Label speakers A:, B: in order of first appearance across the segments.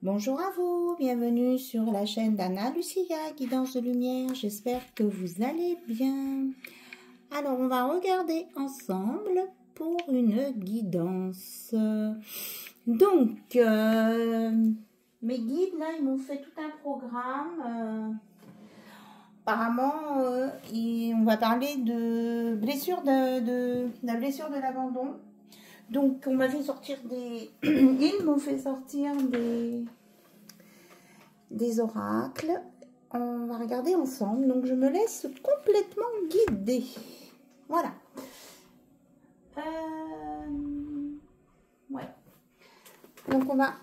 A: Bonjour à vous, bienvenue sur la chaîne d'Anna Lucia, Guidance de Lumière. J'espère que vous allez bien. Alors, on va regarder ensemble pour une guidance. Donc, mes guides, là, ils m'ont fait tout un programme. Apparemment, on va parler de blessure de la blessure de l'abandon. Donc, on m'a fait sortir des... Ils m'ont fait sortir des oracles. On va regarder ensemble. Donc, je me laisse complètement guider. Voilà. Ouais. Donc, on va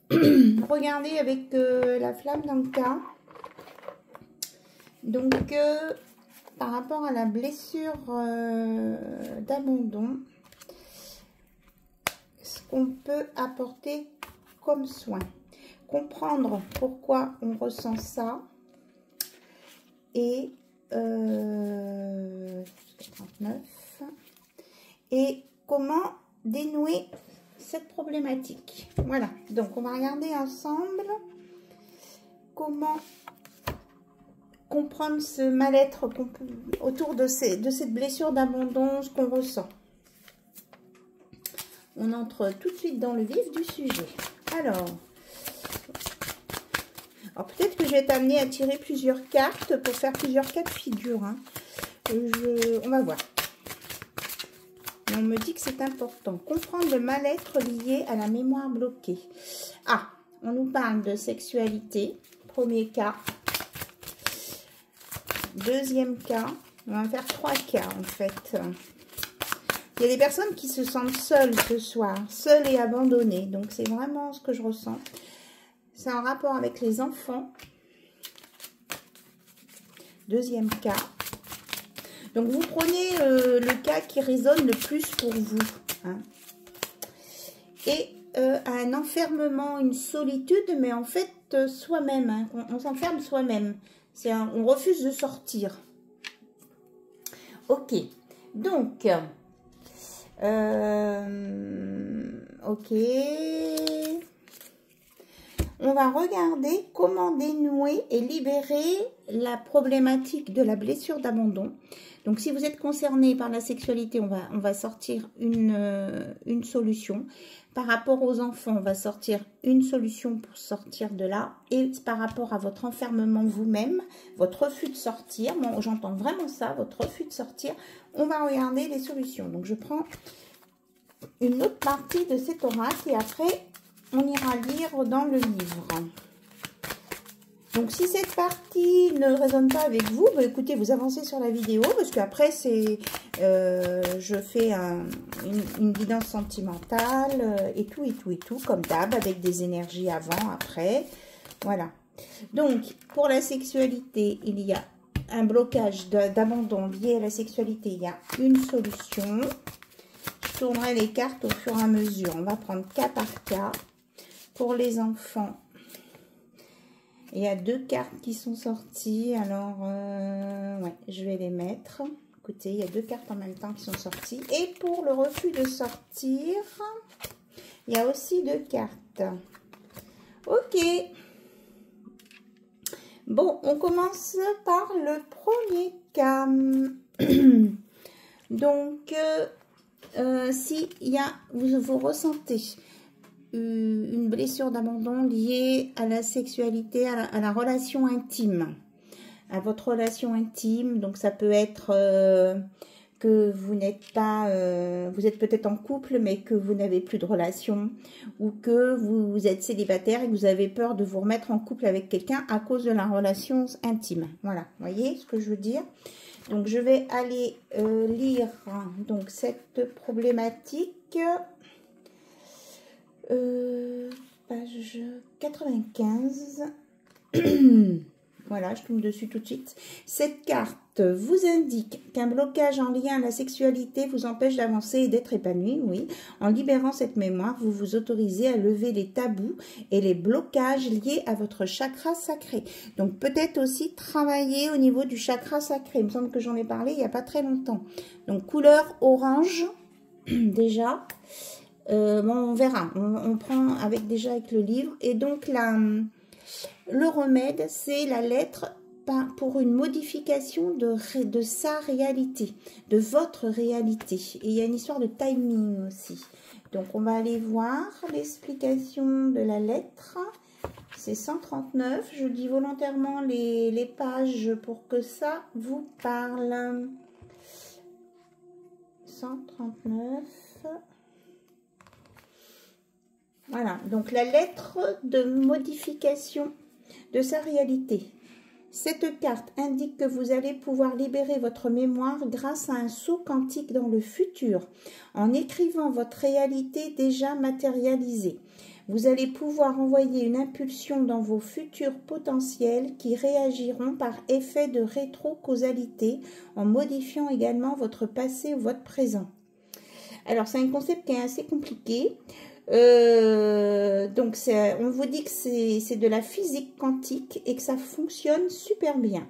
A: regarder avec la flamme d'Anka. Donc, par rapport à la blessure d'abandon, ce qu'on peut apporter comme soin. Comprendre pourquoi on ressent ça. Et 39. Et comment dénouer cette problématique. Voilà. Donc, on va regarder ensemble comment comprendre ce mal-être autour de cette blessure d'abandon, ce qu'on ressent. On entre tout de suite dans le vif du sujet. Alors peut-être que je vais t'amener à tirer plusieurs cartes pour faire plusieurs cas de figure. Hein. On va voir. Et on me dit que c'est important. Comprendre le mal-être lié à la mémoire bloquée. Ah, on nous parle de sexualité. Premier cas. Deuxième cas. On va faire 3 cas en fait. Il y a des personnes qui se sentent seules ce soir, seules et abandonnées. Donc, c'est vraiment ce que je ressens. C'est en rapport avec les enfants. Deuxième cas. Donc, vous prenez le cas qui résonne le plus pour vous. Hein. Et un enfermement, une solitude, mais en fait, soi-même. Hein. On s'enferme soi-même. On refuse de sortir. Ok. Donc... ok. On va regarder comment dénouer et libérer la problématique de la blessure d'abandon. Donc, si vous êtes concerné par la sexualité, on va sortir une solution. Par rapport aux enfants, on va sortir une solution pour sortir de là. Et par rapport à votre enfermement vous-même, votre refus de sortir, bon, j'entends vraiment ça, votre refus de sortir, on va regarder les solutions. Donc, je prends une autre partie de cet oracle et après, on ira lire dans le livre. Donc, si cette partie ne résonne pas avec vous, bah, écoutez, vous avancez sur la vidéo parce qu'après, je fais une guidance sentimentale et tout, comme d'hab, avec des énergies avant, après. Voilà. Donc, pour la sexualité, il y a un blocage d'abandon lié à la sexualité. Il y a une solution. Je tournerai les cartes au fur et à mesure. On va prendre cas par cas. Pour les enfants, il y a 2 cartes qui sont sorties. Alors, ouais, je vais les mettre. Écoutez, il y a 2 cartes en même temps qui sont sorties. Et pour le refus de sortir, il y a aussi 2 cartes. Ok. Bon, on commence par le premier cas. Donc, si vous ressentez une blessure d'abandon liée à la sexualité, à la relation intime, à votre relation intime. Donc, ça peut être que vous n'êtes pas, vous êtes peut-être en couple, mais que vous n'avez plus de relation, ou que vous êtes célibataire et que vous avez peur de vous remettre en couple avec quelqu'un à cause de la relation intime. Voilà, vous voyez ce que je veux dire? Donc, je vais aller lire donc cette problématique. Page 95. Voilà, je tombe dessus tout de suite. Cette carte vous indique qu'un blocage en lien à la sexualité vous empêche d'avancer et d'être épanoui. Oui, en libérant cette mémoire, vous vous autorisez à lever les tabous et les blocages liés à votre chakra sacré. Donc, peut-être aussi travailler au niveau du chakra sacré. Il me semble que j'en ai parlé il n'y a pas très longtemps. Donc, couleur orange, déjà. Bon, on verra. On prend déjà avec le livre. Et donc, le remède, c'est la lettre pour une modification de sa réalité, de votre réalité. Et il y a une histoire de timing aussi. Donc, on va aller voir l'explication de la lettre. C'est 139. Je dis volontairement les pages pour que ça vous parle. 139. Voilà. Donc, la lettre de modification de sa réalité. Cette carte indique que vous allez pouvoir libérer votre mémoire grâce à un saut quantique dans le futur, en écrivant votre réalité déjà matérialisée. Vous allez pouvoir envoyer une impulsion dans vos futurs potentiels qui réagiront par effet de rétro-causalité, en modifiant également votre passé ou votre présent. Alors, c'est un concept qui est assez compliqué. Donc, on vous dit que c'est de la physique quantique et que ça fonctionne super bien.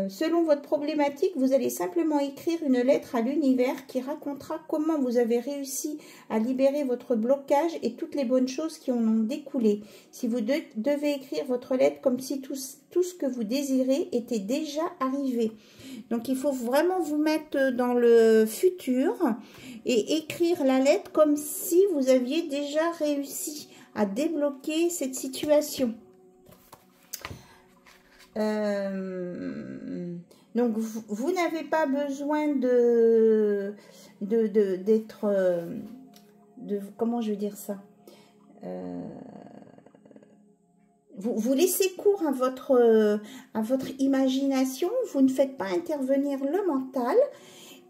A: Selon votre problématique, vous allez simplement écrire une lettre à l'univers qui racontera comment vous avez réussi à libérer votre blocage et toutes les bonnes choses qui en ont découlé. Si vous devez écrire votre lettre comme si tout ce que vous désirez était déjà arrivé. Donc, il faut vraiment vous mettre dans le futur et écrire la lettre comme si vous aviez déjà réussi à débloquer cette situation. Donc, vous n'avez pas besoin comment je veux dire ça, vous laissez cours à votre imagination, vous ne faites pas intervenir le mental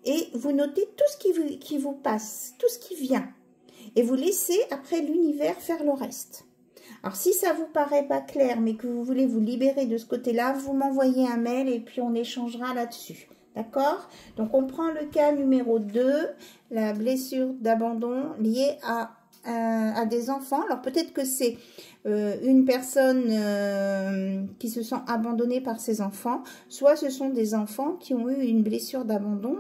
A: et vous notez tout ce qui vous passe, tout ce qui vient. Et vous laissez après l'univers faire le reste. Alors, si ça vous paraît pas clair, mais que vous voulez vous libérer de ce côté-là, vous m'envoyez un mail et puis on échangera là-dessus. D'accord? Donc, on prend le cas numéro 2, la blessure d'abandon liée à des enfants. Alors, peut-être que c'est une personne qui se sent abandonnée par ses enfants, soit ce sont des enfants qui ont eu une blessure d'abandon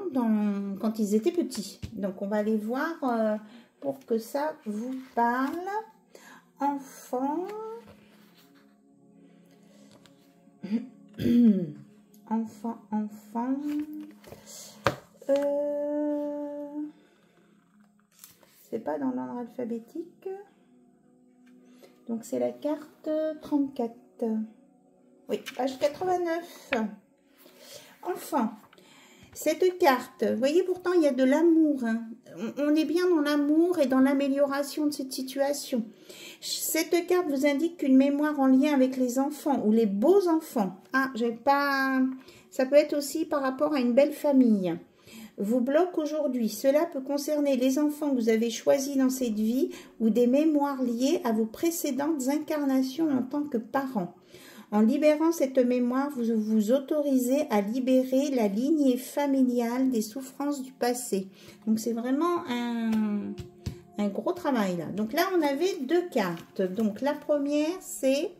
A: quand ils étaient petits. Donc, on va aller voir pour que ça vous parle. Enfant, enfant, c'est pas dans l'ordre alphabétique, donc c'est la carte 34, oui, page 89, enfant. Cette carte, vous voyez, pourtant il y a de l'amour, hein. On est bien dans l'amour et dans l'amélioration de cette situation. Cette carte vous indique qu'une mémoire en lien avec les enfants ou les beaux enfants, ça peut être aussi par rapport à une belle famille, vous bloque aujourd'hui. Cela peut concerner les enfants que vous avez choisis dans cette vie ou des mémoires liées à vos précédentes incarnations en tant que parents. En libérant cette mémoire, vous vous autorisez à libérer la lignée familiale des souffrances du passé. Donc, c'est vraiment un gros travail là. Donc là, on avait 2 cartes. Donc, la première, c'est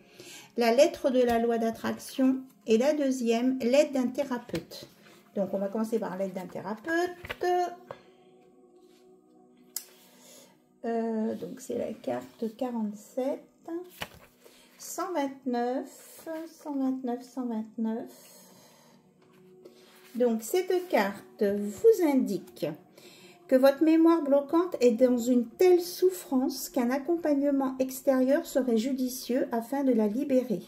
A: la lettre de la loi d'attraction et la deuxième, l'aide d'un thérapeute. Donc, on va commencer par l'aide d'un thérapeute. Donc, c'est la carte 47. 129, 129, 129. Donc, cette carte vous indique que votre mémoire bloquante est dans une telle souffrance qu'un accompagnement extérieur serait judicieux afin de la libérer.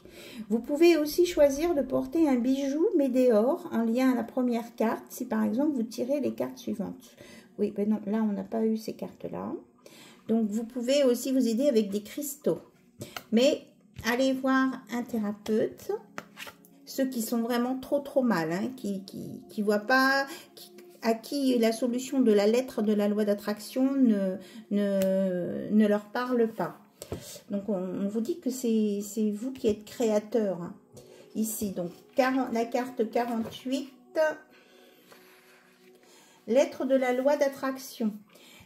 A: Vous pouvez aussi choisir de porter un bijou météore en lien à la première carte, si par exemple vous tirez les cartes suivantes. Oui, ben non, là on n'a pas eu ces cartes-là. Donc, vous pouvez aussi vous aider avec des cristaux. Mais allez voir un thérapeute, ceux qui sont vraiment trop mal, hein, qui voient pas, à qui la solution de la lettre de la loi d'attraction ne leur parle pas. Donc, on vous dit que c'est vous qui êtes créateur, hein, ici. Donc, la carte 48, lettre de la loi d'attraction.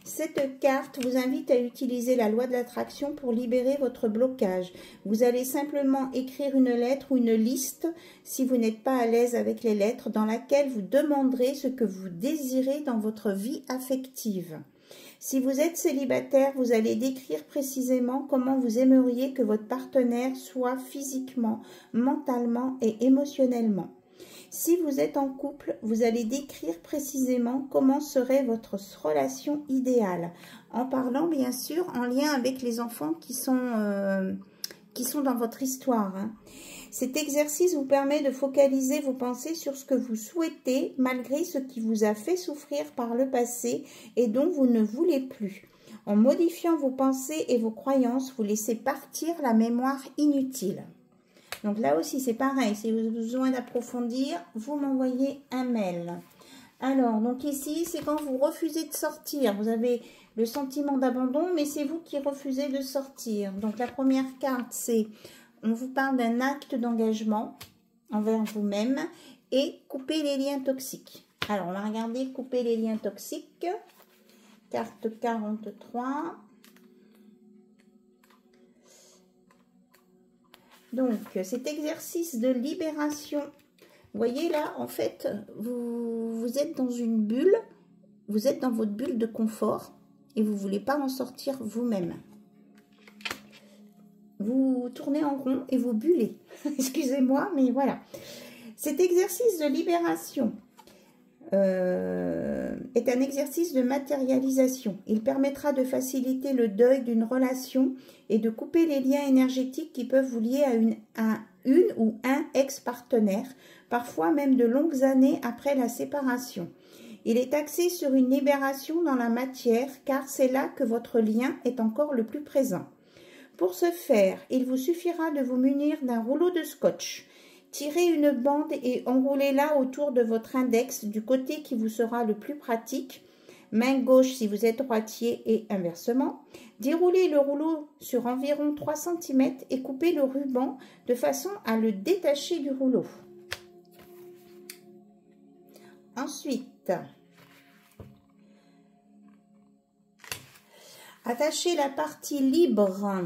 A: Cette carte vous invite à utiliser la loi de l'attraction pour libérer votre blocage. Vous allez simplement écrire une lettre ou une liste, si vous n'êtes pas à l'aise avec les lettres, dans laquelle vous demanderez ce que vous désirez dans votre vie affective. Si vous êtes célibataire, vous allez décrire précisément comment vous aimeriez que votre partenaire soit physiquement, mentalement et émotionnellement. Si vous êtes en couple, vous allez décrire précisément comment serait votre relation idéale, en parlant bien sûr en lien avec les enfants qui sont dans votre histoire. Cet exercice vous permet de focaliser vos pensées sur ce que vous souhaitez malgré ce qui vous a fait souffrir par le passé et dont vous ne voulez plus. En modifiant vos pensées et vos croyances, vous laissez partir la mémoire inutile. Donc là aussi, c'est pareil. Si vous avez besoin d'approfondir, vous m'envoyez un mail. Alors, donc ici, c'est quand vous refusez de sortir. Vous avez le sentiment d'abandon, mais c'est vous qui refusez de sortir. Donc la première carte, c'est, on vous parle d'un acte d'engagement envers vous-même et couper les liens toxiques. Alors, on va regarder couper les liens toxiques. Carte 43. Donc, cet exercice de libération, vous voyez là, en fait, vous êtes dans une bulle, vous êtes dans votre bulle de confort et vous ne voulez pas en sortir vous-même. Vous tournez en rond et vous bullez. Excusez-moi, mais voilà. Cet exercice de libération est un exercice de matérialisation. Il permettra de faciliter le deuil d'une relation et de couper les liens énergétiques qui peuvent vous lier à une ou un ex-partenaire, parfois même de longues années après la séparation. Il est axé sur une libération dans la matière car c'est là que votre lien est encore le plus présent. Pour ce faire, il vous suffira de vous munir d'un rouleau de scotch. Tirez une bande et enroulez-la autour de votre index du côté qui vous sera le plus pratique. Main gauche si vous êtes droitier et inversement. Déroulez le rouleau sur environ 3 cm et coupez le ruban de façon à le détacher du rouleau. Ensuite, attachez la partie libre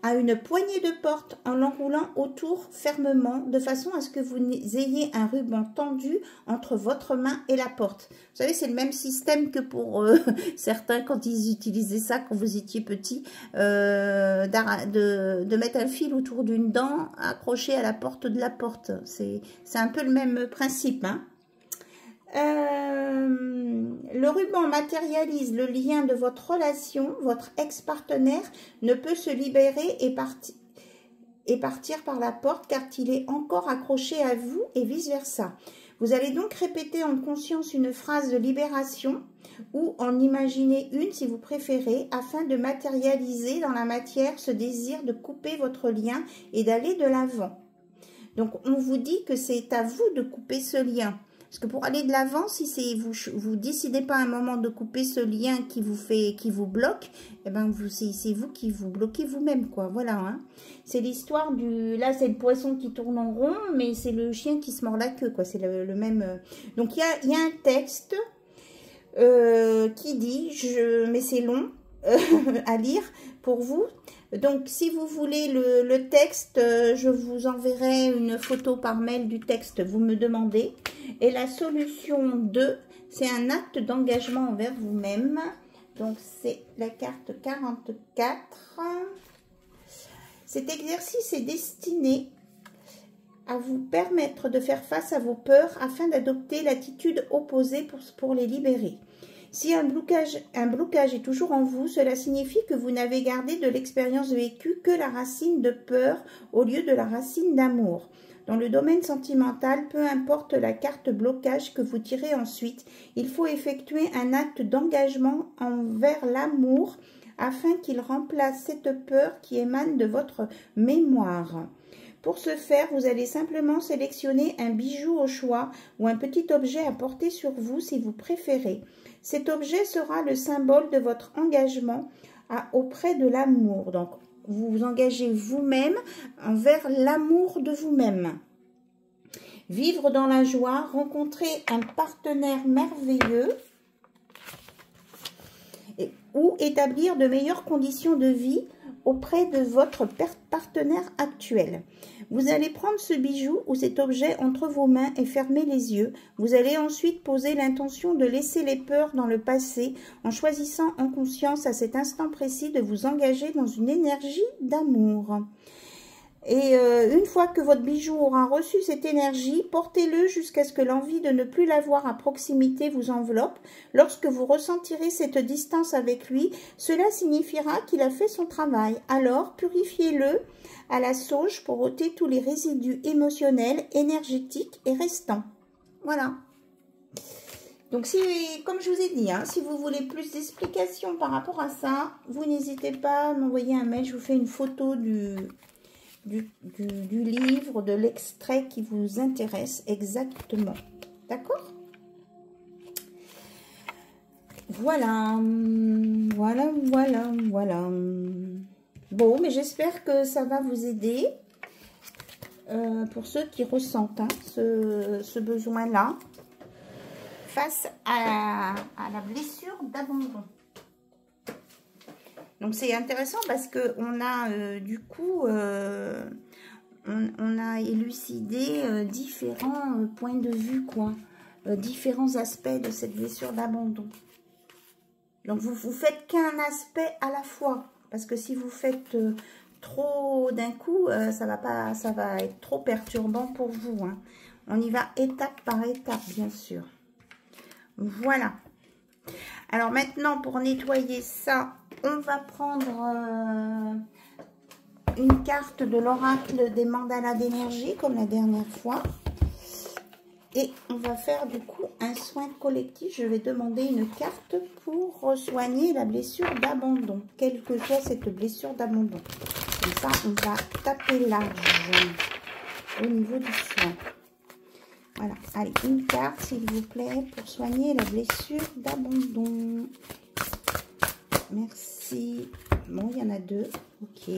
A: à une poignée de porte en l'enroulant autour fermement de façon à ce que vous ayez un ruban tendu entre votre main et la porte. Vous savez, c'est le même système que pour certains quand ils utilisaient ça quand vous étiez petit, de mettre un fil autour d'une dent accroché à la porte de la porte. C'est un peu le même principe, hein. Le ruban matérialise le lien de votre relation. Votre ex-partenaire ne peut se libérer et partir par la porte car il est encore accroché à vous et vice-versa. Vous allez donc répéter en conscience une phrase de libération ou en imaginer une si vous préférez afin de matérialiser dans la matière ce désir de couper votre lien et d'aller de l'avant. Donc on vous dit que c'est à vous de couper ce lien. Parce que pour aller de l'avant, si vous décidez pas à un moment de couper ce lien qui vous bloque, eh ben c'est vous qui vous bloquez vous-même, quoi. Voilà, hein. C'est l'histoire du... Là, c'est le poisson qui tourne en rond, mais c'est le chien qui se mord la queue, quoi. C'est le même... Donc, il y a un texte qui dit, mais c'est long à lire pour vous. Donc, si vous voulez le texte, je vous enverrai une photo par mail du texte, vous me demandez. Et la solution 2, c'est un acte d'engagement envers vous-même. Donc, c'est la carte 44. Cet exercice est destiné à vous permettre de faire face à vos peurs afin d'adopter l'attitude opposée pour les libérer. Si un blocage est toujours en vous, cela signifie que vous n'avez gardé de l'expérience vécue que la racine de peur au lieu de la racine d'amour. Dans le domaine sentimental, peu importe la carte blocage que vous tirez ensuite, il faut effectuer un acte d'engagement envers l'amour afin qu'il remplace cette peur qui émane de votre mémoire. Pour ce faire, vous allez simplement sélectionner un bijou au choix ou un petit objet à porter sur vous si vous préférez. Cet objet sera le symbole de votre engagement auprès de l'amour. Donc, vous vous engagez vous-même envers l'amour de vous-même. Vivre dans la joie, rencontrer un partenaire merveilleux ou établir de meilleures conditions de vie auprès de votre partenaire actuel. Vous allez prendre ce bijou ou cet objet entre vos mains et fermer les yeux. Vous allez ensuite poser l'intention de laisser les peurs dans le passé en choisissant en conscience à cet instant précis de vous engager dans une énergie d'amour. Et une fois que votre bijou aura reçu cette énergie, portez-le jusqu'à ce que l'envie de ne plus l'avoir à proximité vous enveloppe. Lorsque vous ressentirez cette distance avec lui, cela signifiera qu'il a fait son travail. Alors, purifiez-le à la sauge pour ôter tous les résidus émotionnels, énergétiques et restants. Voilà. Donc, comme je vous ai dit, hein, si vous voulez plus d'explications par rapport à ça, vous n'hésitez pas à m'envoyer un mail. Je vous fais une photo du livre, de l'extrait qui vous intéresse exactement. D'accord? Voilà. Bon, mais j'espère que ça va vous aider pour ceux qui ressentent hein, ce besoin-là face à la blessure d'abandon. Donc, c'est intéressant parce qu'on a, du coup, on a élucidé différents points de vue, quoi. Différents aspects de cette blessure d'abandon. Donc, vous faites qu'un aspect à la fois. Parce que si vous faites trop d'un coup, ça va être trop perturbant pour vous. Hein. On y va étape par étape, bien sûr. Voilà. Alors, maintenant, pour nettoyer ça, on va prendre une carte de l'oracle des mandalas d'énergie, comme la dernière fois. Et on va faire du coup un soin collectif. Je vais demander une carte pour soigner la blessure d'abandon, quelle que soit cette blessure d'abandon. Comme ça, on va taper large au niveau du soin. Voilà, allez, une carte s'il vous plaît pour soigner la blessure d'abandon. Merci. Bon, il y en a deux. Ok.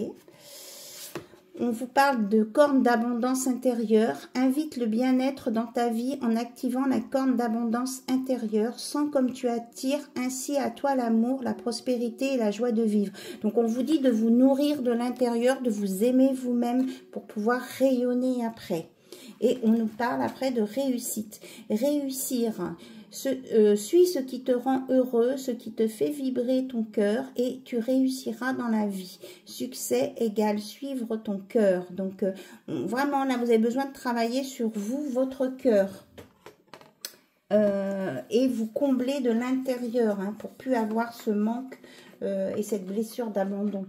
A: On vous parle de corne d'abondance intérieure. Invite le bien-être dans ta vie en activant la corne d'abondance intérieure. Sens comme tu attires ainsi à toi l'amour, la prospérité et la joie de vivre. Donc, on vous dit de vous nourrir de l'intérieur, de vous aimer vous-même pour pouvoir rayonner après. Et on nous parle après de réussite. Réussir. Suis ce qui te rend heureux, ce qui te fait vibrer ton cœur et tu réussiras dans la vie. Succès égale suivre ton cœur. Donc, vraiment, là, vous avez besoin de travailler sur vous, votre cœur. Et vous combler de l'intérieur hein, pour plus avoir ce manque et cette blessure d'abandon.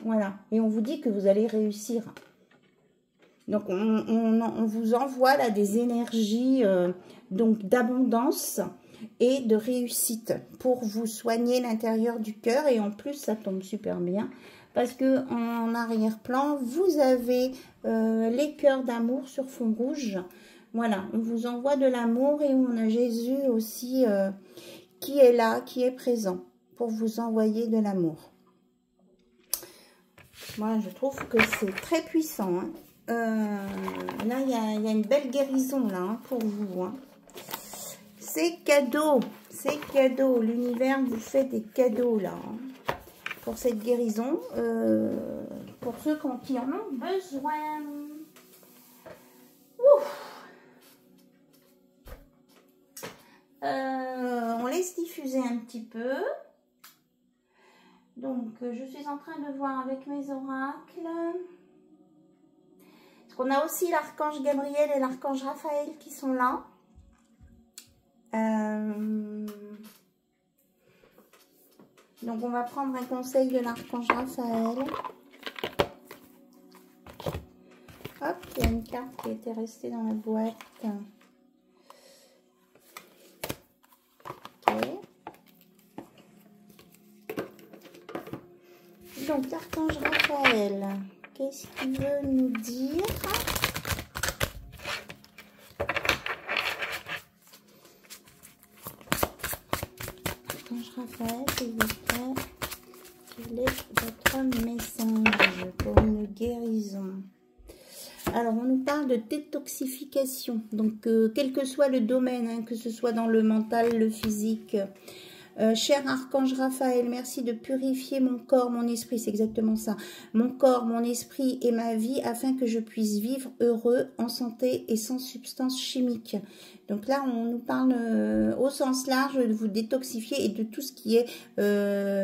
A: Voilà. Et on vous dit que vous allez réussir. Donc, on vous envoie là des énergies donc d'abondance et de réussite pour vous soigner l'intérieur du cœur. Et en plus, ça tombe super bien parce que en arrière-plan, vous avez les cœurs d'amour sur fond rouge. Voilà, on vous envoie de l'amour et on a Jésus aussi qui est là, qui est présent pour vous envoyer de l'amour. Moi, je trouve que c'est très puissant, hein. Là, il y a une belle guérison là hein, pour vous. Hein. C'est cadeau. C'est cadeau. L'univers vous fait des cadeaux là. Hein, pour cette guérison. Pour ceux qui en ont besoin. On laisse diffuser un petit peu. Donc, je suis en train de voir avec mes oracles. On a aussi l'archange Gabriel et l'archange Raphaël qui sont là. Donc, on va prendre un conseil de l'archange Raphaël. Hop, il y a une carte qui était restée dans la boîte. Ok. Donc, l'archange Raphaël... Qu'est-ce qu'il veut nous dire? Archange Raphaël, s'il vous plaît, quel est votre message pour une guérison? Alors, on nous parle de détoxification. Donc, quel que soit le domaine, hein, que ce soit dans le mental, le physique, Cher Archange Raphaël, merci de purifier mon corps, mon esprit, c'est exactement ça. Mon corps, mon esprit et ma vie afin que je puisse vivre heureux, en santé et sans substances chimiques. Donc là, on nous parle au sens large de vous détoxifier et de tout ce qui est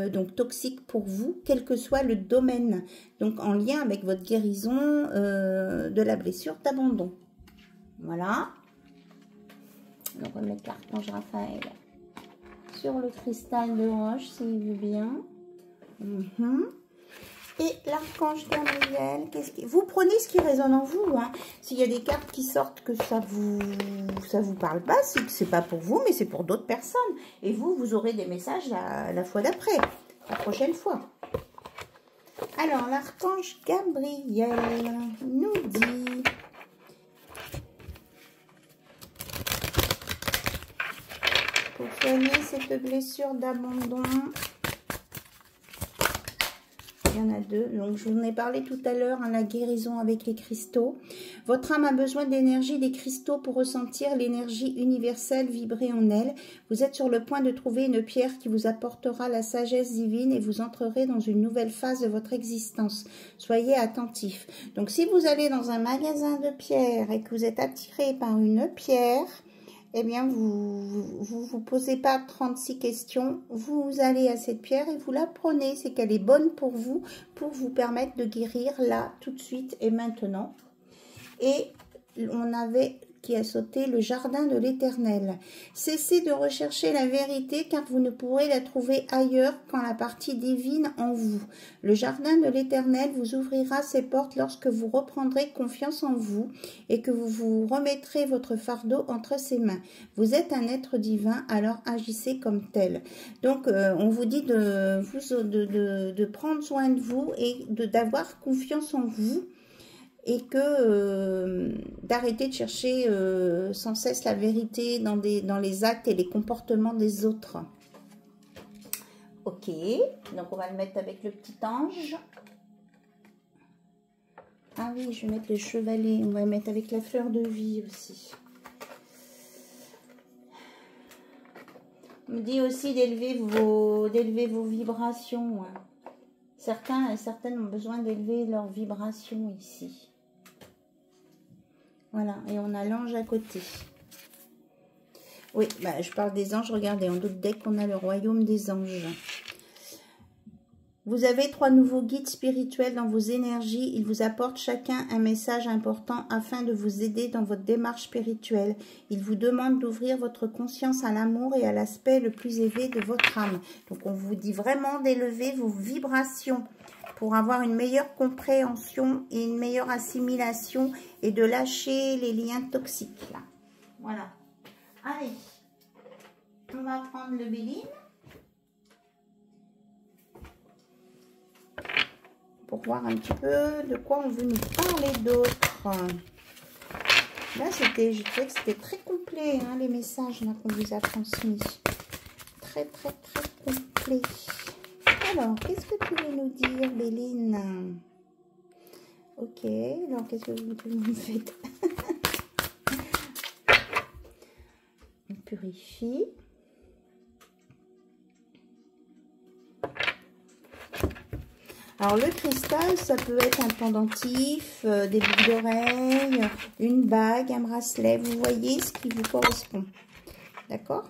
A: donc toxique pour vous, quel que soit le domaine. Donc en lien avec votre guérison de la blessure d'abandon. Voilà. Donc on va mettre l'Archange Raphaël sur le cristal de roche, s'il veut bien. Et l'Archange Gabriel, vous prenez ce qui résonne en vous. Hein. S'il y a des cartes qui sortent que ça vous parle pas, c'est que c'est pas pour vous, mais c'est pour d'autres personnes. Et vous aurez des messages la fois d'après, la prochaine fois. Alors, l'Archange Gabriel nous dit... Pour soigner cette blessure d'abandon, il y en a deux. Donc, je vous en ai parlé tout à l'heure, la guérison avec les cristaux. Votre âme a besoin d'énergie des cristaux pour ressentir l'énergie universelle vibrer en elle. Vous êtes sur le point de trouver une pierre qui vous apportera la sagesse divine et vous entrerez dans une nouvelle phase de votre existence. Soyez attentifs. Donc, si vous allez dans un magasin de pierres et que vous êtes attiré par une pierre... Eh bien, vous posez pas 36 questions, vous allez à cette pierre et vous la prenez. C'est qu'elle est bonne pour vous permettre de guérir là, tout de suite et maintenant. Et on avait qui a sauté le jardin de l'Éternel. Cessez de rechercher la vérité car vous ne pourrez la trouver ailleurs qu'en la partie divine en vous. Le jardin de l'Éternel vous ouvrira ses portes lorsque vous reprendrez confiance en vous et que vous remettrez votre fardeau entre ses mains. Vous êtes un être divin, alors agissez comme tel. Donc, on vous dit de prendre soin de vous et d'avoir confiance en vous. Et que d'arrêter de chercher sans cesse la vérité dans les actes et les comportements des autres. Ok, donc on va le mettre avec le petit ange. Ah oui, je vais mettre le chevalet, on va le mettre avec la fleur de vie aussi. On me dit aussi d'élever vos vibrations. Certains et certaines ont besoin d'élever leurs vibrations ici. Voilà, et on a l'ange à côté. Oui, bah, je parle des anges. Regardez, en d'autres decks, on a le royaume des anges. Vous avez 3 nouveaux guides spirituels dans vos énergies. Ils vous apportent chacun un message important afin de vous aider dans votre démarche spirituelle. Ils vous demandent d'ouvrir votre conscience à l'amour et à l'aspect le plus élevé de votre âme. Donc, on vous dit vraiment d'élever vos vibrations pour avoir une meilleure compréhension et une meilleure assimilation et de lâcher les liens toxiques. Là. Voilà. Allez, on va prendre le Béline pour voir un petit peu de quoi on veut nous parler d'autre. Là, j'ai trouvé que c'était très complet, hein, les messages qu'on vous a transmis. Très, très, très complet. Alors, qu'est-ce que tu veux nous dire, Béline? Ok, alors qu'est-ce que vous nous faites? On purifie. Alors, le cristal, ça peut être un pendentif, des boucles d'oreilles, une bague, un bracelet. Vous voyez ce qui vous correspond. D'accord?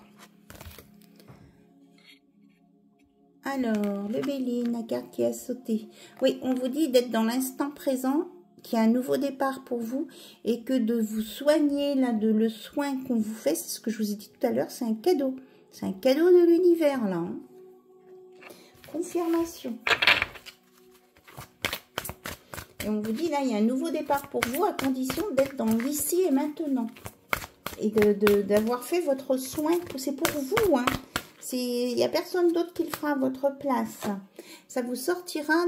A: Alors, le Béline, la carte qui a sauté. Oui, on vous dit d'être dans l'instant présent, qu'il y a un nouveau départ pour vous et que de vous soigner, là, le soin qu'on vous fait, c'est ce que je vous ai dit tout à l'heure, c'est un cadeau. C'est un cadeau de l'univers, là. Hein. Confirmation. Et on vous dit, là, il y a un nouveau départ pour vous à condition d'être dans l'ici et maintenant. Et d'avoir fait votre soin, c'est pour vous, hein. Il n'y a personne d'autre qui le fera à votre place. Ça vous sortira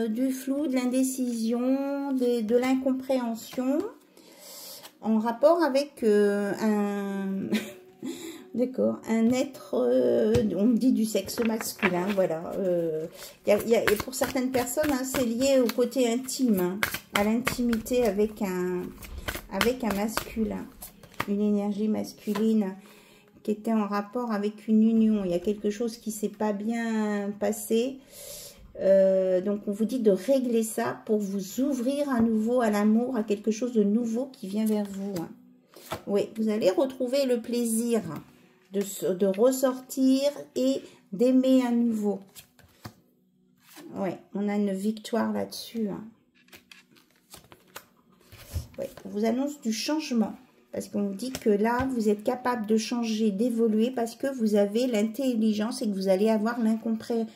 A: du flou, de l'indécision, de l'incompréhension en rapport avec d'accord, un être, on dit du sexe masculin, voilà. Et pour certaines personnes, hein, c'est lié au côté intime, hein, à l'intimité avec un masculin, une énergie masculine qui était en rapport avec une union. Il y a quelque chose qui s'est pas bien passé. Donc, on vous dit de régler ça pour vous ouvrir à nouveau à l'amour, à quelque chose de nouveau qui vient vers vous. Hein. Oui, vous allez retrouver le plaisir de ressortir et d'aimer à nouveau. Oui, on a une victoire là-dessus. Hein. Ouais, on vous annonce du changement. Parce qu'on vous dit que là, vous êtes capable de changer, d'évoluer parce que vous avez l'intelligence et que vous allez avoir l'incompréhension.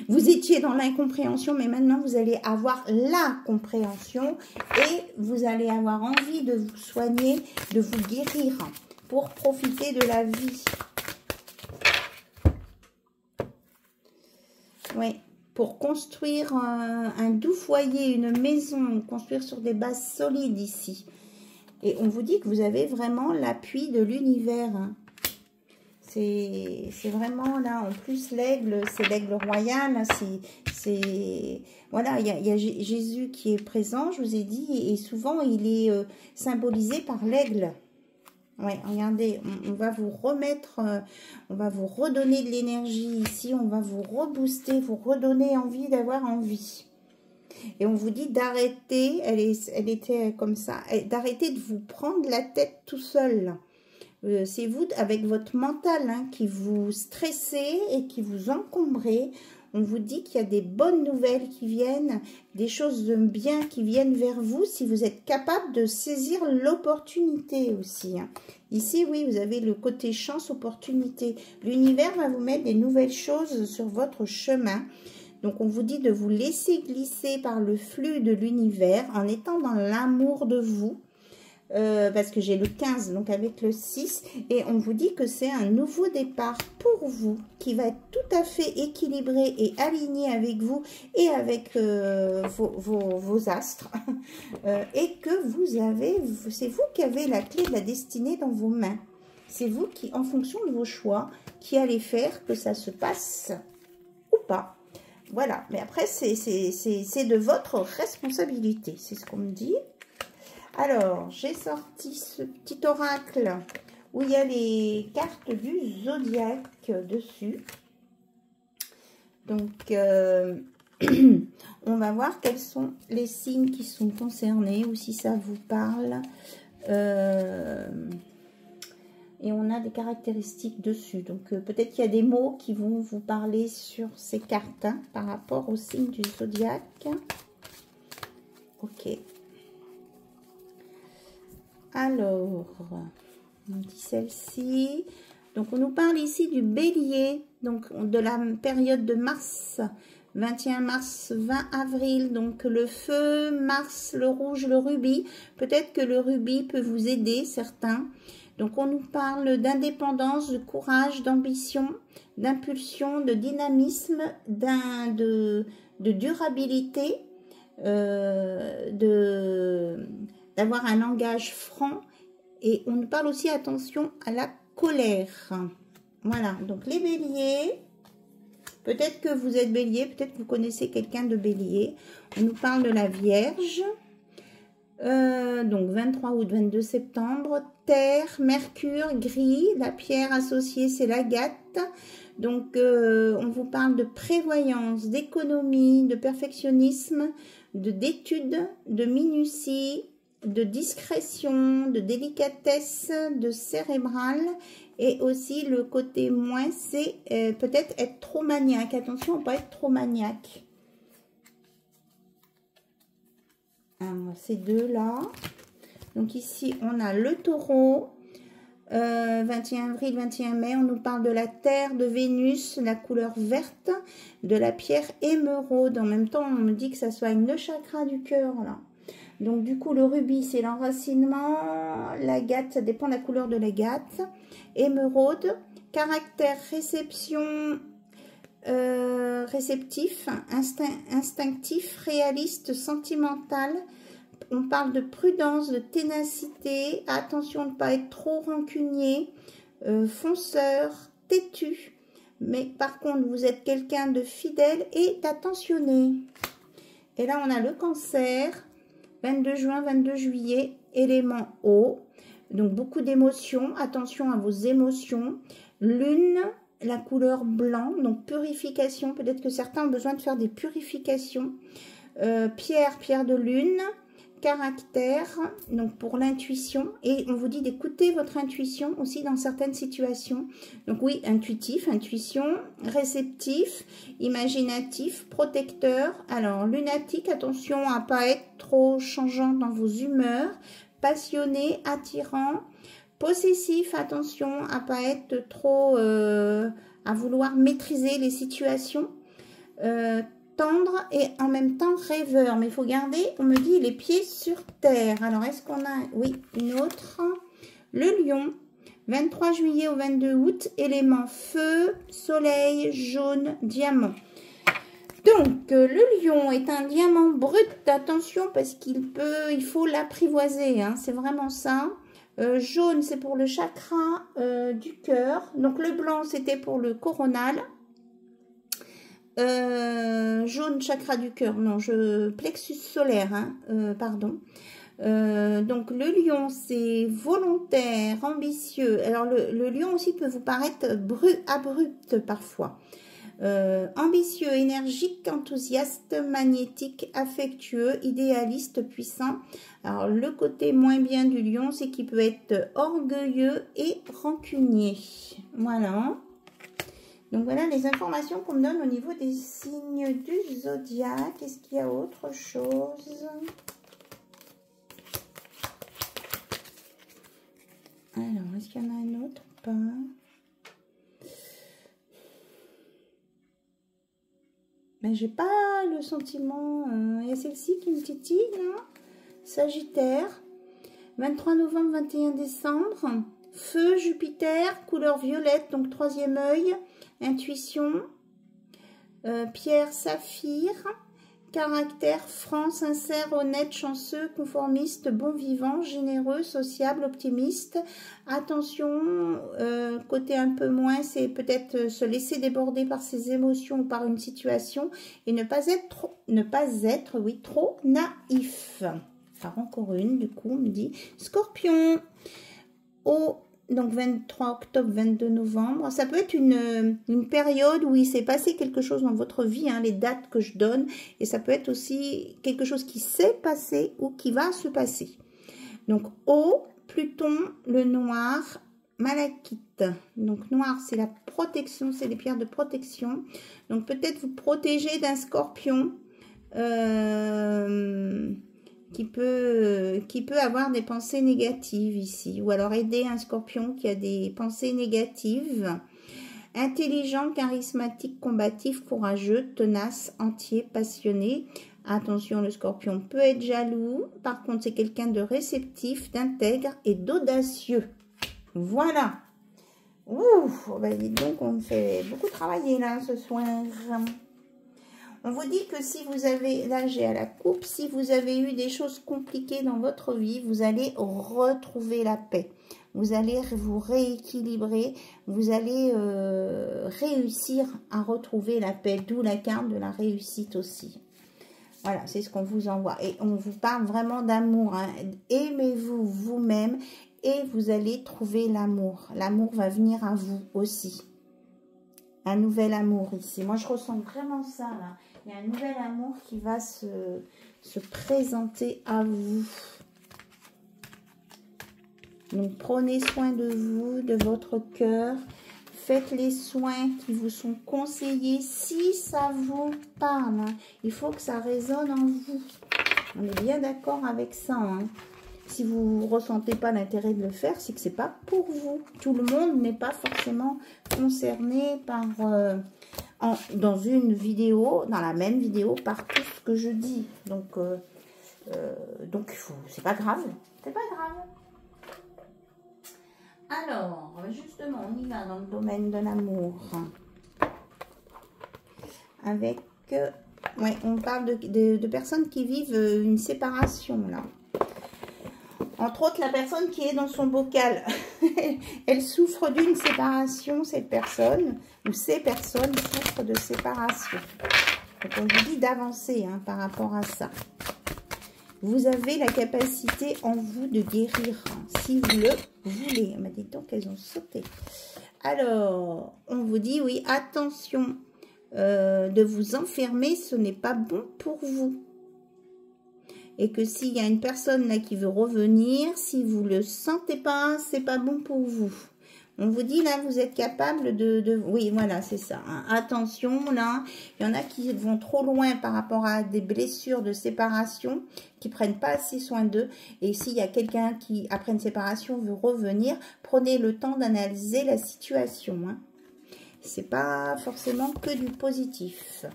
A: Vous étiez dans l'incompréhension, mais maintenant, vous allez avoir la compréhension et vous allez avoir envie de vous soigner, de vous guérir pour profiter de la vie. Oui. Pour construire un doux foyer, une maison, construire sur des bases solides ici. Et on vous dit que vous avez vraiment l'appui de l'univers. Hein. C'est vraiment là, en plus l'aigle, c'est l'aigle royal. Voilà, il y a Jésus qui est présent, je vous ai dit, et souvent il est symbolisé par l'aigle. Ouais, regardez, on va vous remettre, on va vous redonner de l'énergie ici, on va vous rebooster, vous redonner envie d'avoir envie. Et on vous dit d'arrêter, elle était comme ça, d'arrêter de vous prendre la tête tout seul. C'est vous, avec votre mental, hein, qui vous stressez et qui vous encombrez. On vous dit qu'il y a des bonnes nouvelles qui viennent, des choses de bien qui viennent vers vous si vous êtes capable de saisir l'opportunité aussi. Hein. Ici, oui, vous avez le côté chance, opportunité. L'univers va vous mettre des nouvelles choses sur votre chemin. Donc, on vous dit de vous laisser glisser par le flux de l'univers en étant dans l'amour de vous. Parce que j'ai le 15, donc avec le 6, et on vous dit que c'est un nouveau départ pour vous, qui va être tout à fait équilibré et aligné avec vous et avec vos astres, et que vous avez, c'est vous qui avez la clé de la destinée dans vos mains. C'est vous qui, en fonction de vos choix, qui allez faire que ça se passe ou pas. Voilà, mais après, c'est de votre responsabilité, c'est ce qu'on me dit. Alors, j'ai sorti ce petit oracle où il y a les cartes du zodiaque dessus. Donc, on va voir quels sont les signes qui sont concernés ou si ça vous parle. Et on a des caractéristiques dessus. Donc, peut-être qu'il y a des mots qui vont vous parler sur ces cartes hein, par rapport au signe du zodiaque. Ok. Alors, on dit celle-ci. Donc, on nous parle ici du bélier, donc de la période de mars, 21 mars, 20 avril. Donc, le feu, mars, le rouge, le rubis. Peut-être que le rubis peut vous aider, certains. Donc, on nous parle d'indépendance, de courage, d'ambition, d'impulsion, de dynamisme, de durabilité, d'avoir un langage franc, et on nous parle aussi, attention, à la colère. Voilà, donc les béliers, peut-être que vous êtes bélier, peut-être que vous connaissez quelqu'un de bélier. On nous parle de la Vierge, donc 23 août, 22 septembre, terre, mercure, gris, la pierre associée c'est l'agate. Donc on vous parle de prévoyance, d'économie, de perfectionnisme, d'étude, de minutie, de discrétion, de délicatesse, de cérébral, et aussi le côté moins, c'est peut-être être trop maniaque. Attention, on peut être trop maniaque. Alors, ces deux-là. Donc ici, on a le taureau, 21 avril, 21 mai, on nous parle de la terre, de Vénus, la couleur verte, de la pierre émeraude. En même temps, on me dit que ça soigne le chakra du cœur, là. Donc, du coup, le rubis, c'est l'enracinement. L'agate, ça dépend de la couleur de l'agate. Émeraude, caractère, réception, réceptif, instinctif, réaliste, sentimental. On parle de prudence, de ténacité. Attention de ne pas être trop rancunier, fonceur, têtu. Mais par contre, vous êtes quelqu'un de fidèle et d'attentionné. Et là, on a le cancer. 22 juin, 22 juillet, élément eau. Donc, beaucoup d'émotions. Attention à vos émotions. Lune, la couleur blanc. Donc, purification. Peut-être que certains ont besoin de faire des purifications. Pierre de lune. Caractère, donc pour l'intuition. Et on vous dit d'écouter votre intuition aussi dans certaines situations. Donc oui, intuitif, intuition, réceptif, imaginatif, protecteur. Alors, lunatique, attention à ne pas être trop changeant dans vos humeurs. Passionné, attirant. Possessif, attention à ne pas être trop... à vouloir maîtriser les situations. Tendre et en même temps rêveur. Mais il faut garder, on me dit, les pieds sur terre. Alors, est-ce qu'on a... Oui, une autre. Le lion, 23 juillet au 22 août. Élément feu, soleil, jaune, diamant. Donc, le lion est un diamant brut. Attention, parce il faut l'apprivoiser. Hein, c'est vraiment ça. Jaune, c'est pour le chakra du cœur. Donc, le blanc, c'était pour le coronal. Jaune, chakra du cœur, non, plexus solaire, hein, pardon. Donc, le lion, c'est volontaire, ambitieux. Alors, le lion aussi peut vous paraître abrupt parfois. Ambitieux, énergique, enthousiaste, magnétique, affectueux, idéaliste, puissant. Alors, le côté moins bien du lion, c'est qu'il peut être orgueilleux et rancunier. Voilà. Donc, voilà les informations qu'on me donne au niveau des signes du zodiaque. Est-ce qu'il y a autre chose? Alors, est-ce qu'il y en a un autre? Pas. Mais j'ai pas le sentiment. Il y a celle-ci qui me titille, là. Sagittaire. 23 novembre, 21 décembre. Feu, Jupiter, couleur violette, donc troisième œil. Intuition, pierre, saphir, caractère franc, sincère, honnête, chanceux, conformiste, bon vivant, généreux, sociable, optimiste. Attention, côté un peu moins, c'est peut-être se laisser déborder par ses émotions ou par une situation et ne pas être trop naïf. Alors encore une, du coup, on me dit Scorpion. Donc 23 octobre, 22 novembre. Ça peut être une période où il s'est passé quelque chose dans votre vie, hein, les dates que je donne. Et ça peut être aussi quelque chose qui s'est passé ou qui va se passer. Donc Pluton, le noir, malachite. Donc noir, c'est la protection, c'est les pierres de protection. Donc peut-être vous protéger d'un scorpion. Qui peut avoir des pensées négatives ici. Ou alors aider un scorpion qui a des pensées négatives. Intelligent, charismatique, combatif, courageux, tenace, entier, passionné. Attention, le scorpion peut être jaloux. Par contre, c'est quelqu'un de réceptif, d'intègre et d'audacieux. Voilà. Ouh, ben dis donc, on me fait beaucoup travailler là ce soir. On vous dit que si vous avez, là j'ai à la coupe, si vous avez eu des choses compliquées dans votre vie, vous allez retrouver la paix. Vous allez vous rééquilibrer, vous allez réussir à retrouver la paix, d'où la carte de la réussite aussi. Voilà, c'est ce qu'on vous envoie. Et on vous parle vraiment d'amour. Hein. Aimez-vous vous-même et vous allez trouver l'amour. L'amour va venir à vous aussi. Un nouvel amour ici. Moi, je ressens vraiment ça, là. Il y a un nouvel amour qui va se présenter à vous. Donc, prenez soin de vous, de votre cœur. Faites les soins qui vous sont conseillés. Si ça vous parle, hein, il faut que ça résonne en vous. On est bien d'accord avec ça, hein. Si vous ne ressentez pas l'intérêt de le faire, c'est que ce n'est pas pour vous. Tout le monde n'est pas forcément concerné par, dans une vidéo, dans la même vidéo, par tout ce que je dis. Donc c'est pas grave. C'est pas grave. Alors, justement, on y va dans le domaine de l'amour. Avec, ouais, on parle de personnes qui vivent une séparation, là. Entre autres, la personne qui est dans son bocal, elle souffre d'une séparation, cette personne, ou ces personnes souffrent de séparation. Donc, on vous dit d'avancer hein, par rapport à ça. Vous avez la capacité en vous de guérir, si vous le voulez. Mais dites donc qu'elles ont sauté. Alors, on vous dit, oui, attention, de vous enfermer, ce n'est pas bon pour vous. Et que s'il y a une personne là qui veut revenir, si vous ne le sentez pas, c'est pas bon pour vous. On vous dit là, vous êtes capable de oui, voilà, c'est ça. Hein. Attention, là, il y en a qui vont trop loin par rapport à des blessures de séparation, qui prennent pas assez soin d'eux. Et s'il y a quelqu'un qui, après une séparation, veut revenir, prenez le temps d'analyser la situation. Hein. C'est pas forcément que du positif.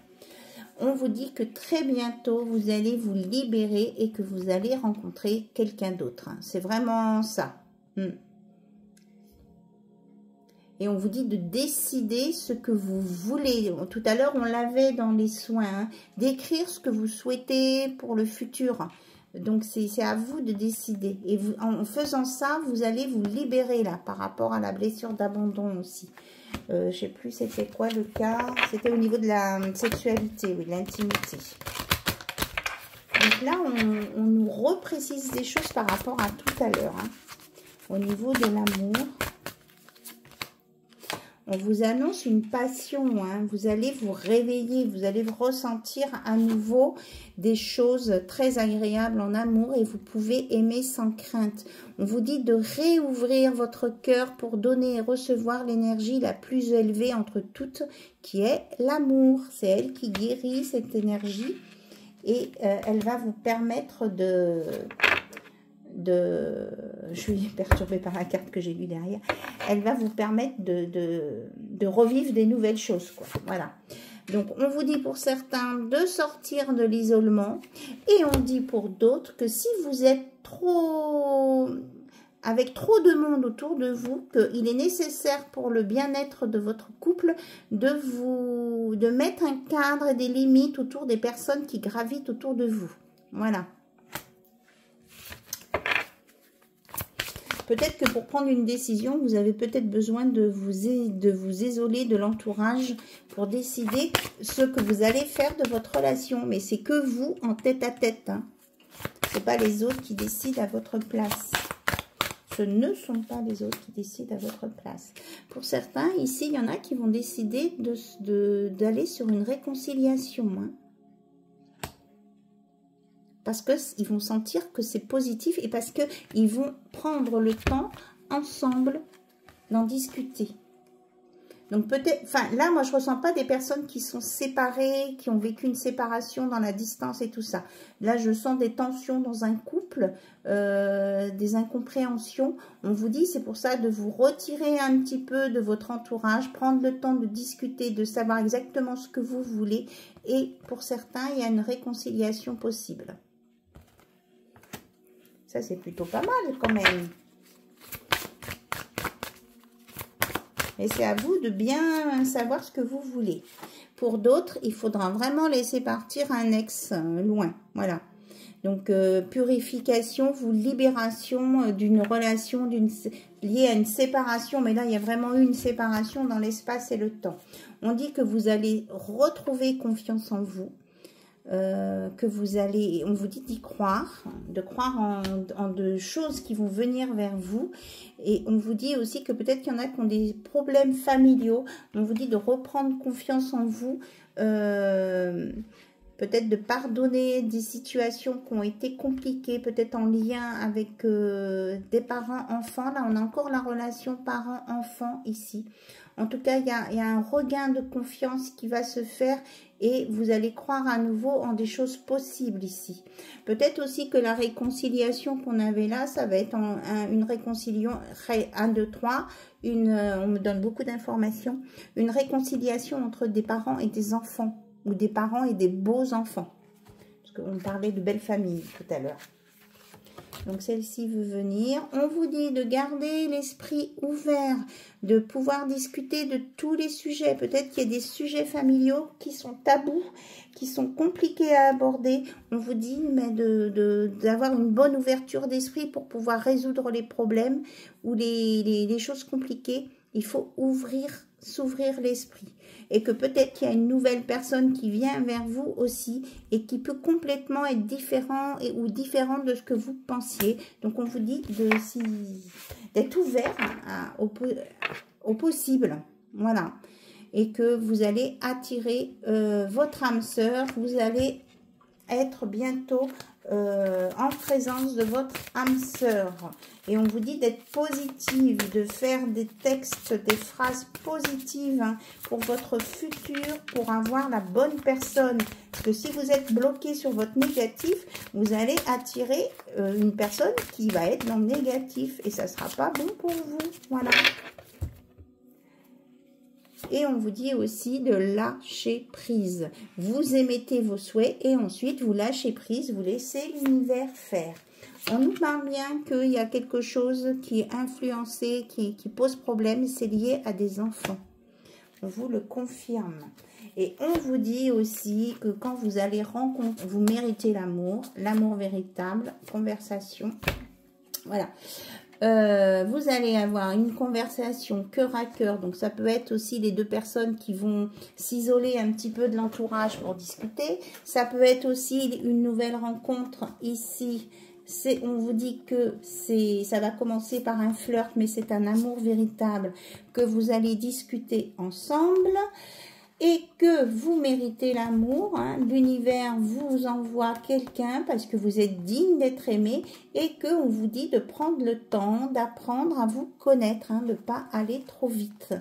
A: On vous dit que très bientôt, vous allez vous libérer et que vous allez rencontrer quelqu'un d'autre. Hein. C'est vraiment ça. Et on vous dit de décider ce que vous voulez. Tout à l'heure, on l'avait dans les soins. Hein, d'écrire ce que vous souhaitez pour le futur. Donc, c'est à vous de décider. Et vous, en faisant ça, vous allez vous libérer là par rapport à la blessure d'abandon aussi. Je ne sais plus c'était quoi le cas. C'était au niveau de la sexualité, oui, de l'intimité. Donc là, on nous reprécise des choses par rapport à tout à l'heure. Hein, au niveau de l'amour. On vous annonce une passion, hein. Vous allez vous réveiller, vous allez ressentir à nouveau des choses très agréables en amour et vous pouvez aimer sans crainte. On vous dit de réouvrir votre cœur pour donner et recevoir l'énergie la plus élevée entre toutes, qui est l'amour. C'est elle qui guérit cette énergie et elle va vous permettre je suis perturbée par la carte que j'ai lue derrière, elle va vous permettre de revivre des nouvelles choses, quoi. Voilà. Donc, on vous dit pour certains de sortir de l'isolement et on dit pour d'autres que si vous êtes avec trop de monde autour de vous, qu'il est nécessaire pour le bien-être de votre couple de mettre un cadre et des limites autour des personnes qui gravitent autour de vous. Voilà. Peut-être que pour prendre une décision, vous avez peut-être besoin de vous isoler de l'entourage pour décider ce que vous allez faire de votre relation. Mais c'est que vous en tête-à-tête. Hein. Ce n'est pas les autres qui décident à votre place. Ce ne sont pas les autres qui décident à votre place. Pour certains, ici, il y en a qui vont décider d'aller sur une réconciliation. Hein. Parce qu'ils vont sentir que c'est positif et parce qu'ils vont prendre le temps ensemble d'en discuter. Donc peut-être, enfin là moi je ressens pas des personnes qui sont séparées, qui ont vécu une séparation dans la distance et tout ça. Là je sens des tensions dans un couple, des incompréhensions. On vous dit c'est pour ça de vous retirer un petit peu de votre entourage, prendre le temps de discuter, de savoir exactement ce que vous voulez. Et pour certains il y a une réconciliation possible. Ça, c'est plutôt pas mal quand même. Mais c'est à vous de bien savoir ce que vous voulez. Pour d'autres, il faudra vraiment laisser partir un ex loin. Voilà. Donc, purification, libération d'une relation liée à une séparation. Mais là, il y a vraiment eu une séparation dans l'espace et le temps. On dit que vous allez retrouver confiance en vous. Que vous allez, on vous dit d'y croire, de croire en de choses qui vont venir vers vous. Et on vous dit aussi que peut-être qu'il y en a qui ont des problèmes familiaux. On vous dit de reprendre confiance en vous, peut-être de pardonner des situations qui ont été compliquées, peut-être en lien avec des parents-enfants. Là, on a encore la relation parents-enfants ici. En tout cas, il y a un regain de confiance qui va se faire et vous allez croire à nouveau en des choses possibles ici. Peut-être aussi que la réconciliation qu'on avait là, ça va être une réconciliation 1, 2, 3. On me donne beaucoup d'informations. Une réconciliation entre des parents et des enfants ou des parents et des beaux enfants. Parce qu'on parlait de belles familles tout à l'heure. Donc, celle-ci veut venir. On vous dit de garder l'esprit ouvert, de pouvoir discuter de tous les sujets. Peut-être qu'il y a des sujets familiaux qui sont tabous, qui sont compliqués à aborder. On vous dit mais d'avoir une bonne ouverture d'esprit pour pouvoir résoudre les problèmes ou les choses compliquées. Il faut ouvrir s'ouvrir l'esprit. Et que peut-être qu'il y a une nouvelle personne qui vient vers vous aussi et qui peut complètement être différent ou différente de ce que vous pensiez. Donc, on vous dit d'être ouvert au possible. Voilà. Et que vous allez attirer votre âme sœur. Vous allez être bientôt en présence de votre âme sœur. Et on vous dit d'être positive, de faire des textes, des phrases positives hein, pour votre futur, pour avoir la bonne personne. Parce que si vous êtes bloqué sur votre négatif, vous allez attirer une personne qui va être dans le négatif. Et ça ne sera pas bon pour vous. Voilà. Et on vous dit aussi de lâcher prise. Vous émettez vos souhaits et ensuite vous lâchez prise, vous laissez l'univers faire. On nous parle bien qu'il y a quelque chose qui est influencé, qui pose problème, c'est lié à des enfants. On vous le confirme. Et on vous dit aussi que quand vous allez rencontrer, vous méritez l'amour véritable, conversation. Voilà. Vous allez avoir une conversation cœur à cœur, donc ça peut être aussi les deux personnes qui vont s'isoler un petit peu de l'entourage pour discuter. Ça peut être aussi une nouvelle rencontre ici. On vous dit que ça va commencer par un flirt, mais c'est un amour véritable que vous allez discuter ensemble. Et que vous méritez l'amour, hein, l'univers vous envoie quelqu'un parce que vous êtes digne d'être aimé et qu'on vous dit de prendre le temps d'apprendre à vous connaître, hein, de ne pas aller trop vite.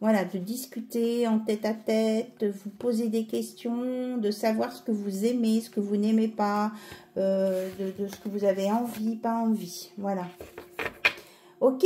A: Voilà, de discuter en tête à tête, de vous poser des questions, de savoir ce que vous aimez, ce que vous n'aimez pas, de ce que vous avez envie, pas envie. Voilà. Ok ?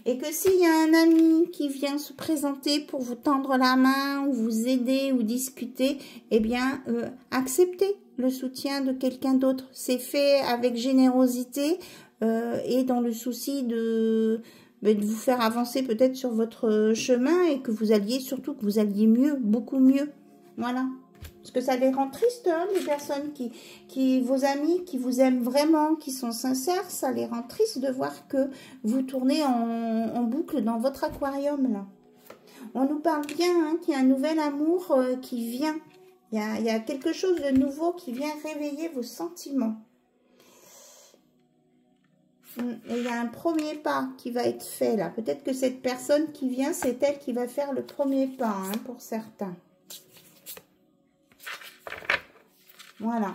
A: Et que s'il y a un ami qui vient se présenter pour vous tendre la main ou vous aider ou discuter, eh bien, acceptez le soutien de quelqu'un d'autre. C'est fait avec générosité et dans le souci de vous faire avancer peut-être sur votre chemin et que vous alliez, surtout que vous alliez mieux, beaucoup mieux. Voilà. Parce que ça les rend tristes, hein, les personnes vos amis qui vous aiment vraiment, qui sont sincères, ça les rend tristes de voir que vous tournez en boucle dans votre aquarium, là. On nous parle bien hein, qu'il y a un nouvel amour qui vient. Il y a quelque chose de nouveau qui vient réveiller vos sentiments. Et il y a un premier pas qui va être fait, là. Peut-être que cette personne qui vient, c'est elle qui va faire le premier pas, hein, pour certains. Voilà.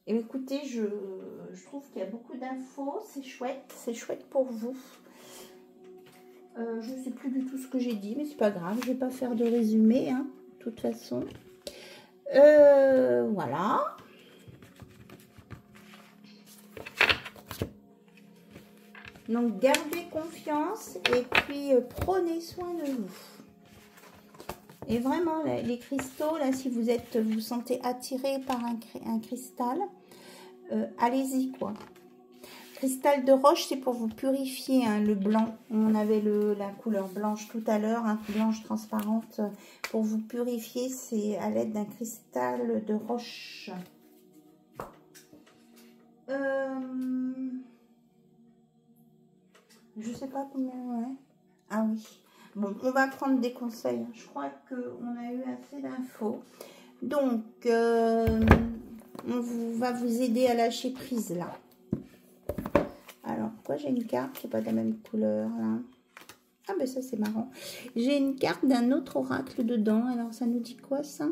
A: Et écoutez, je trouve qu'il y a beaucoup d'infos. C'est chouette pour vous. Je ne sais plus du tout ce que j'ai dit, mais c'est pas grave. Je ne vais pas faire de résumé, hein, de toute façon. Voilà. Donc, gardez confiance et puis prenez soin de vous. Et vraiment, les cristaux, là, si vous vous sentez attiré par un cristal, allez-y, quoi. Cristal de roche, c'est pour vous purifier, hein, le blanc. On avait la couleur blanche tout à l'heure, hein, blanche transparente. Pour vous purifier, c'est à l'aide d'un cristal de roche. Je sais pas combien, ouais. Ah oui. Bon, on va prendre des conseils. Je crois qu'on a eu assez d'infos. Donc, on va vous aider à lâcher prise, là. Alors, pourquoi j'ai une carte qui n'est pas de la même couleur, là? Ah, ben ça, c'est marrant. J'ai une carte d'un autre oracle dedans. Alors, ça nous dit quoi, ça?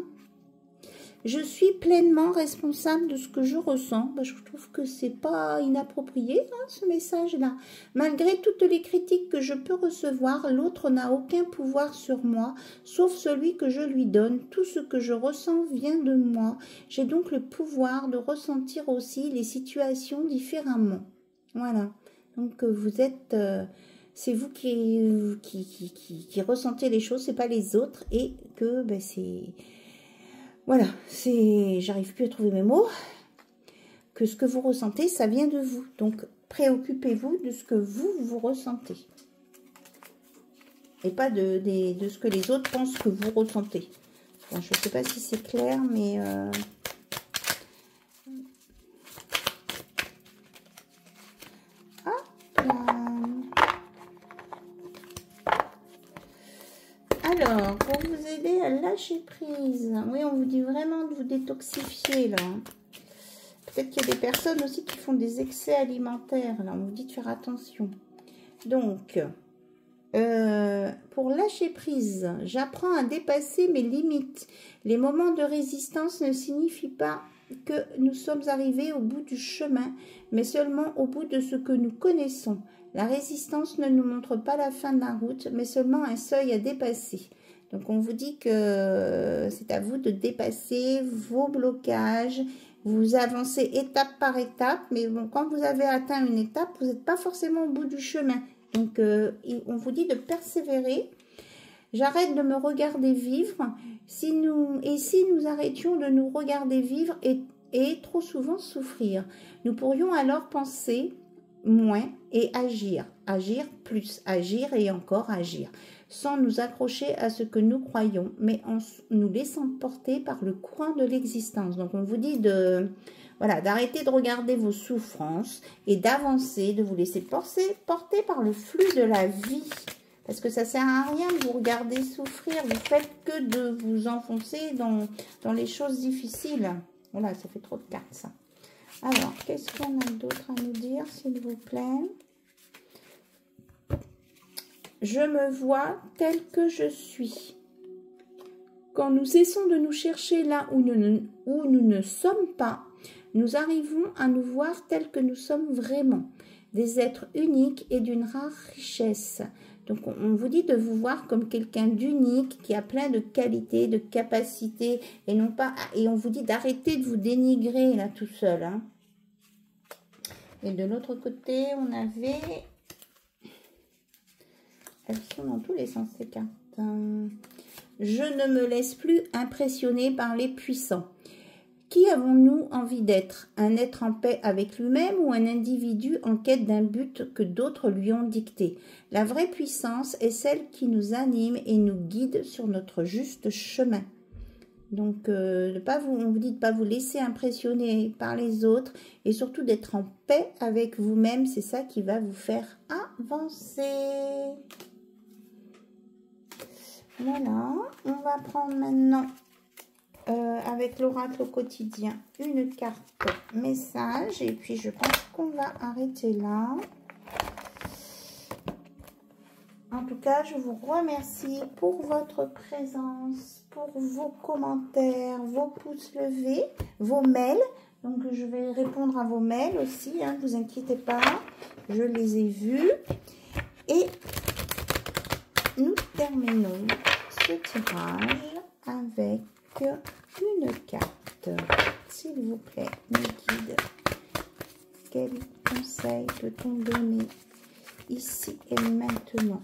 A: Je suis pleinement responsable de ce que je ressens. Ben, je trouve que c'est pas inapproprié, hein, ce message-là. Malgré toutes les critiques que je peux recevoir, l'autre n'a aucun pouvoir sur moi, sauf celui que je lui donne. Tout ce que je ressens vient de moi. J'ai donc le pouvoir de ressentir aussi les situations différemment. Voilà. Donc, vous êtes... c'est vous qui ressentez les choses, c'est pas les autres. Et que ben, c'est... Voilà, j'arrive plus à trouver mes mots, que ce que vous ressentez, ça vient de vous. Donc, préoccupez-vous de ce que vous ressentez. Et pas de ce que les autres pensent que vous ressentez. Bon, je ne sais pas si c'est clair, mais... lâcher prise. Oui, on vous dit vraiment de vous détoxifier, là. Peut-être qu'il y a des personnes aussi qui font des excès alimentaires, là. On vous dit de faire attention. Donc, pour lâcher prise, j'apprends à dépasser mes limites. Les moments de résistance ne signifient pas que nous sommes arrivés au bout du chemin, mais seulement au bout de ce que nous connaissons. La résistance ne nous montre pas la fin de la route, mais seulement un seuil à dépasser. Donc, on vous dit que c'est à vous de dépasser vos blocages. Vous avancez étape par étape, mais bon, quand vous avez atteint une étape, vous n'êtes pas forcément au bout du chemin. Donc, on vous dit de persévérer. J'arrête de me regarder vivre. Si nous arrêtions de nous regarder vivre et trop souvent souffrir, nous pourrions alors penser moins et agir. Agir plus, agir et encore agir. Sans nous accrocher à ce que nous croyons, mais en nous laissant porter par le courant de l'existence. Donc, on vous dit d'arrêter de regarder vos souffrances et d'avancer, de vous laisser porter par le flux de la vie. Parce que ça ne sert à rien de vous regarder souffrir. Vous faites que de vous enfoncer dans les choses difficiles. Voilà, ça fait trop de cartes, ça. Alors, qu'est-ce qu'on a d'autre à nous dire, s'il vous plaît? Je me vois tel que je suis. Quand nous cessons de nous chercher là où nous ne sommes pas, nous arrivons à nous voir tels que nous sommes vraiment, des êtres uniques et d'une rare richesse. Donc, on vous dit de vous voir comme quelqu'un d'unique, qui a plein de qualités, de capacités, et non pas. Et on vous dit d'arrêter de vous dénigrer là tout seul. Hein. Et de l'autre côté, on avait. Elles sont dans tous les sens, ces cartes. Je ne me laisse plus impressionner par les puissants. Qui avons-nous envie d'être? Un être en paix avec lui-même ou un individu en quête d'un but que d'autres lui ont dicté? La vraie puissance est celle qui nous anime et nous guide sur notre juste chemin. Donc, on vous dit de ne pas vous laisser impressionner par les autres et surtout d'être en paix avec vous-même. C'est ça qui va vous faire avancer. Voilà, on va prendre maintenant avec l'oracle au quotidien une carte message et puis je pense qu'on va arrêter là. En tout cas, je vous remercie pour votre présence, pour vos commentaires, vos pouces levés, vos mails. Donc, je vais répondre à vos mails aussi, hein, ne vous inquiétez pas, je les ai vus. Et nous terminons ce tirage avec une carte. S'il vous plaît, mes guides, quel conseil peut-on donner ici et maintenant?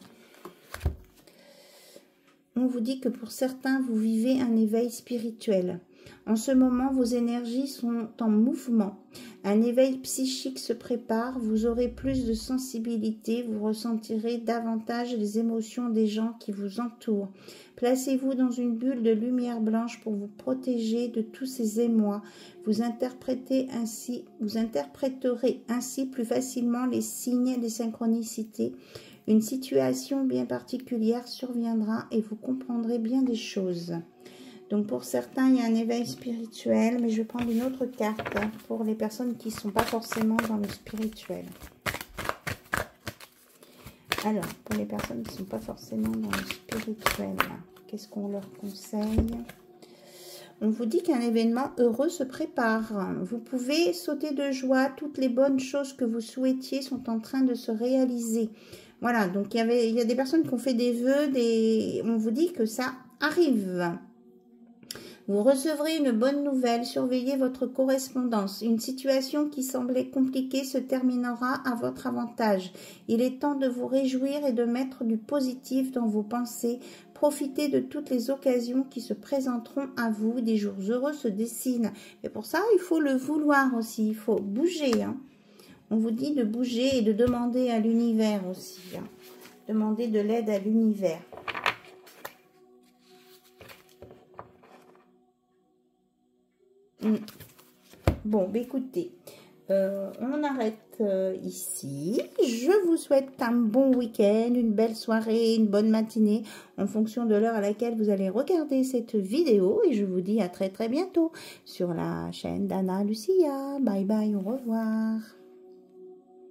A: On vous dit que pour certains, vous vivez un éveil spirituel. En ce moment, vos énergies sont en mouvement. Un éveil psychique se prépare, vous aurez plus de sensibilité, vous ressentirez davantage les émotions des gens qui vous entourent. Placez-vous dans une bulle de lumière blanche pour vous protéger de tous ces émois. Vous interpréterez ainsi plus facilement les signes et les synchronicités. Une situation bien particulière surviendra et vous comprendrez bien des choses. Donc pour certains, il y a un éveil spirituel, mais je vais prendre une autre carte pour les personnes qui ne sont pas forcément dans le spirituel. Alors, pour les personnes qui ne sont pas forcément dans le spirituel, qu'est-ce qu'on leur conseille? On vous dit qu'un événement heureux se prépare. Vous pouvez sauter de joie. Toutes les bonnes choses que vous souhaitiez sont en train de se réaliser. Voilà, donc il y a des personnes qui ont fait des vœux, on vous dit que ça arrive. Vous recevrez une bonne nouvelle, surveillez votre correspondance. Une situation qui semblait compliquée se terminera à votre avantage. Il est temps de vous réjouir et de mettre du positif dans vos pensées. Profitez de toutes les occasions qui se présenteront à vous. Des jours heureux se dessinent. Et pour ça, il faut le vouloir aussi. Il faut bouger. Hein. On vous dit de bouger et de demander à l'univers aussi. Hein. Demander de l'aide à l'univers. Bon, bah écoutez, On arrête ici. Je vous souhaite un bon week-end, une belle soirée, une bonne matinée en fonction de l'heure à laquelle vous allez regarder cette vidéo. Et je vous dis à très bientôt sur la chaîne d'Anna Lucia. Bye bye, au revoir.